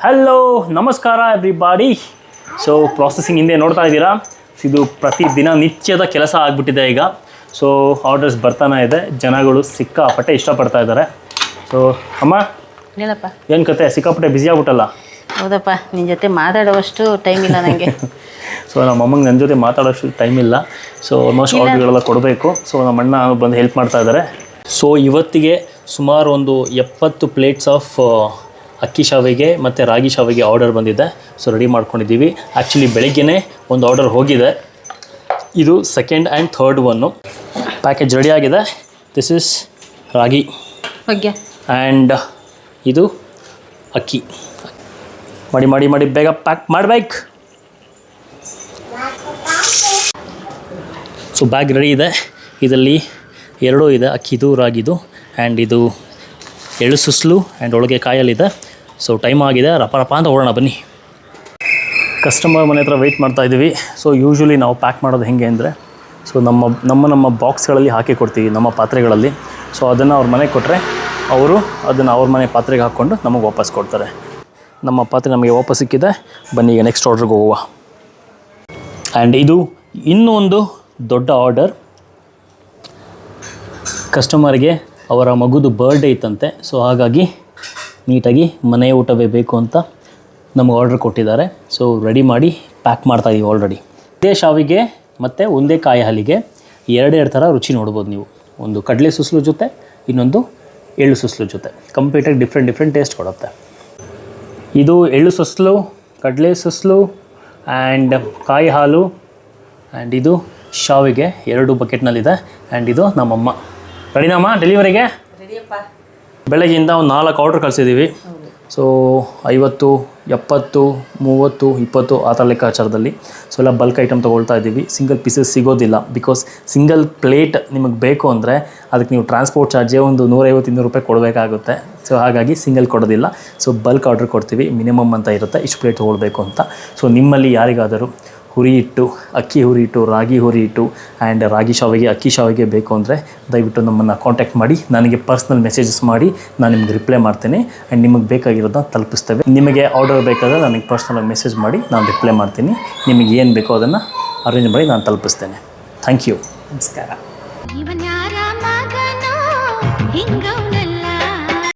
Hello ನಮಸ್ಕಾರ everybody. So processing ಹಿಂದೆ ನೋಡ್ತಾ ಇದ್ದೀರಾ, ಇದು ಪ್ರತಿದಿನ ನಿತ್ಯದ ಕೆಲಸ ಆಗಿಬಿಟ್ಟಿದೆ ಈಗ. ಸೊ ಆರ್ಡರ್ಸ್ ಬರ್ತಾನೆ ಇದೆ, ಜನಗಳು ಸಿಕ್ಕಾಪಟ್ಟೆ ಇಷ್ಟಪಡ್ತಾ ಇದ್ದಾರೆ. ಸೊ ಅಮ್ಮ ಹೇಳಪ್ಪ, ಏನು ಕತೆ, ಸಿಕ್ಕಾಪಟ್ಟೆ ಬ್ಯುಸಿ ಆಗ್ಬಿಟ್ಟಲ್ಲ? ಹೌದಪ್ಪ, ನಿನ್ನ ಜೊತೆ ಮಾತಾಡುವಷ್ಟು ಟೈಮ್ ಇಲ್ಲ ನನಗೆ. ಸೊ ನಮ್ಮ ಅಮ್ಮಂಗೆ ನನ್ನ ಜೊತೆ ಮಾತಾಡೋಷ್ಟು ಟೈಮ್ ಇಲ್ಲ. ಸೊ ಆಲ್ಮೋಸ್ಟ್ ಆರ್ಡರ್ಗಳೆಲ್ಲ ಕೊಡಬೇಕು. ಸೊ ನಮ್ಮ ಅಣ್ಣ ಬಂದು ಹೆಲ್ಪ್ ಮಾಡ್ತಾ ಇದ್ದಾರೆ. ಸೊ ಇವತ್ತಿಗೆ ಸುಮಾರು ಒಂದು 70 ಪ್ಲೇಟ್ಸ್ ಆಫ್ ಅಕ್ಕಿ ಶಾವಿಗೆ ಮತ್ತು ರಾಗಿ ಶಾವಿಗೆ ಆರ್ಡರ್ ಬಂದಿದೆ. ಸೊ ರೆಡಿ ಮಾಡ್ಕೊಂಡಿದ್ದೀವಿ. ಆ್ಯಕ್ಚುಲಿ ಬೆಳಗ್ಗೆನೇ ಒಂದು ಆರ್ಡರ್ ಹೋಗಿದೆ, ಇದು second and third one. Package ready ಆಗಿದೆ. ದಿಸ್ ಇಸ್ ರಾಗಿ ಆ್ಯಂಡ್ ಇದು ಅಕ್ಕಿ. ಮಾಡಿ ಮಾಡಿ ಮಾಡಿ ಬೇಗ ಪ್ಯಾಕ್ ಮಾಡಬೇಕು. ಸೊ ಬ್ಯಾಗ್ ರೆಡಿ ಇದೆ. ಇದರಲ್ಲಿ ಎರಡೂ ಇದೆ, ಅಕ್ಕಿದು ರಾಗಿದು. ಆ್ಯಂಡ್ ಇದು ಎಳ್ಳು ಸುಸ್ಲು ಆ್ಯಂಡ್ ಒಳಗೆ ಕಾಯಲ್ಲಿದೆ. ಸೊ ಟೈಮ್ ಆಗಿದೆ, ರಪ ರಪ ಅಂತ ಓಡೋಣ ಬನ್ನಿ. ಕಸ್ಟಮರ್ ಮನೆ ಹತ್ರ ವೆಯ್ಟ್ ಮಾಡ್ತಾ ಇದ್ದೀವಿ. ಸೊ ಯೂಶ್ವಲಿ ನಾವು ಪ್ಯಾಕ್ ಮಾಡೋದು ಹೇಗೆ ಅಂದರೆ, ಸೊ ನಮ್ಮ ಬಾಕ್ಸ್ಗಳಲ್ಲಿ ಹಾಕಿ ಕೊಡ್ತೀವಿ, ನಮ್ಮ ಪಾತ್ರೆಗಳಲ್ಲಿ. ಸೊ ಅದನ್ನು ಅವ್ರ ಮನೆಗೆ ಕೊಟ್ಟರೆ ಅವರು ಅದನ್ನು ಅವ್ರ ಮನೆ ಪಾತ್ರೆಗೆ ಹಾಕ್ಕೊಂಡು ನಮಗೆ ವಾಪಸ್ ಕೊಡ್ತಾರೆ. ನಮ್ಮ ಪಾತ್ರೆ ನಮಗೆ ವಾಪಸ್ ಸಿಕ್ಕಿದೆ. ಬನ್ನಿ ಈಗ ನೆಕ್ಸ್ಟ್ ಆರ್ಡ್ರಿಗೆ ಹೋಗುವ. ಆ್ಯಂಡ್ ಇದು ಇನ್ನೂ ಒಂದು ದೊಡ್ಡ ಆರ್ಡರ್. ಕಸ್ಟಮರ್ಗೆ ಅವರ ಮಗುದು ಬರ್ಡೇ ಇತ್ತಂತೆ. ಸೊ ಹಾಗಾಗಿ ನೀಟಾಗಿ ಮನೆ ಊಟವೇ ಬೇಕು ಅಂತ ನಮಗೆ ಆರ್ಡ್ರ್ ಕೊಟ್ಟಿದ್ದಾರೆ. ಸೊ ರೆಡಿ ಮಾಡಿ ಪ್ಯಾಕ್ ಮಾಡ್ತಾಯಿದ್ದೀವಿ ಆಲ್ರೆಡಿ. ಒಂದೇ ಶಾವಿಗೆ ಮತ್ತು ಒಂದೇ ಕಾಯಿ ಹಾಲಿಗೆ ಎರಡೆರಡು ಥರ ರುಚಿ ನೋಡ್ಬೋದು ನೀವು. ಒಂದು ಕಡಲೆ ಸುಸ್ಲು ಜೊತೆ, ಇನ್ನೊಂದು ಎಳ್ಳು ಸುಸ್ಲು ಜೊತೆ. ಕಂಪ್ಲೀಟಾಗಿ ಡಿಫ್ರೆಂಟ್ ಟೇಸ್ಟ್ ಕೊಡುತ್ತೆ. ಇದು ಎಳ್ಳು ಸುಸ್ಲು, ಕಡಲೆ ಸುಸ್ಲು ಆ್ಯಂಡ್ ಕಾಯಿ ಹಾಲು. ಆ್ಯಂಡ್ ಇದು ಶಾವಿಗೆ 2 ಬಕೆಟ್ನಲ್ಲಿದೆ. ಆ್ಯಂಡ್ ಇದು ನಮ್ಮಮ್ಮ. ರೆಡಿನಮ್ಮ ಡೆಲಿವರಿಗೆ? ಬೆಳಗ್ಗೆಯಿಂದ ಒಂದು 4 ಆರ್ಡ್ರ್ ಕಳಿಸಿದ್ದೀವಿ. ಸೊ 50, 70, 30, 20 ಆ ಥರ ಲೆಕ್ಕಾಚಾರದಲ್ಲಿ. ಸೊ ಎಲ್ಲ ಬಲ್ಕ್ ಐಟಮ್ ತೊಗೊಳ್ತಾ ಇದ್ದೀವಿ. ಸಿಂಗಲ್ ಪೀಸಸ್ ಸಿಗೋದಿಲ್ಲ. ಬಿಕಾಸ್ ಸಿಂಗಲ್ ಪ್ಲೇಟ್ ನಿಮಗೆ ಬೇಕು ಅಂದರೆ ಅದಕ್ಕೆ ನೀವು ಟ್ರಾನ್ಸ್ಪೋರ್ಟ್ ಚಾರ್ಜೇ ಒಂದು 150-200 ರೂಪಾಯಿ ಕೊಡಬೇಕಾಗುತ್ತೆ. ಸೊ ಹಾಗಾಗಿ ಸಿಂಗಲ್ ಕೊಡೋದಿಲ್ಲ. ಸೊ ಬಲ್ಕ್ ಆರ್ಡ್ರ್ ಕೊಡ್ತೀವಿ. ಮಿನಿಮಮ್ ಅಂತ ಇರುತ್ತೆ, ಇಷ್ಟು ಪ್ಲೇಟ್ ತೊಗೊಳ್ಬೇಕು ಅಂತ. ಸೊ ನಿಮ್ಮಲ್ಲಿ ಯಾರಿಗಾದರೂ ಹುರಿ ಹಿಟ್ಟು, ಅಕ್ಕಿ ಹುರಿ ಹಿಟ್ಟು, ರಾಗಿ ಹುರಿ ಹಿಟ್ಟು ಆ್ಯಂಡ್ ರಾಗಿ ಶಾವಿಗೆ, ಅಕ್ಕಿ ಶಾವಿಗೆ ಬೇಕು ಅಂದರೆ ದಯವಿಟ್ಟು ನಮ್ಮನ್ನು ಕಾಂಟ್ಯಾಕ್ಟ್ ಮಾಡಿ, ನನಗೆ ಪರ್ಸ್ನಲ್ ಮೆಸೇಜಸ್ ಮಾಡಿ, ನಾನು ನಿಮ್ಗೆ ರಿಪ್ಲೈ ಮಾಡ್ತೀನಿ. ಆ್ಯಂಡ್ ನಿಮಗೆ ಬೇಕಾಗಿರೋದನ್ನ ತಲುಪಿಸ್ತೇವೆ. ನಿಮಗೆ ಆರ್ಡರ್ ಬೇಕಾದರೆ ನನಗೆ ಪರ್ಸ್ನಲಾಗಿ ಮೆಸೇಜ್ ಮಾಡಿ, ನಾನು ರಿಪ್ಲೈ ಮಾಡ್ತೀನಿ. ನಿಮಗೆ ಏನು ಬೇಕೋ ಅದನ್ನು ಅರೇಂಜ್ ಮಾಡಿ ನಾನು ತಲುಪಿಸ್ತೇನೆ. Thank you. ನಮಸ್ಕಾರ.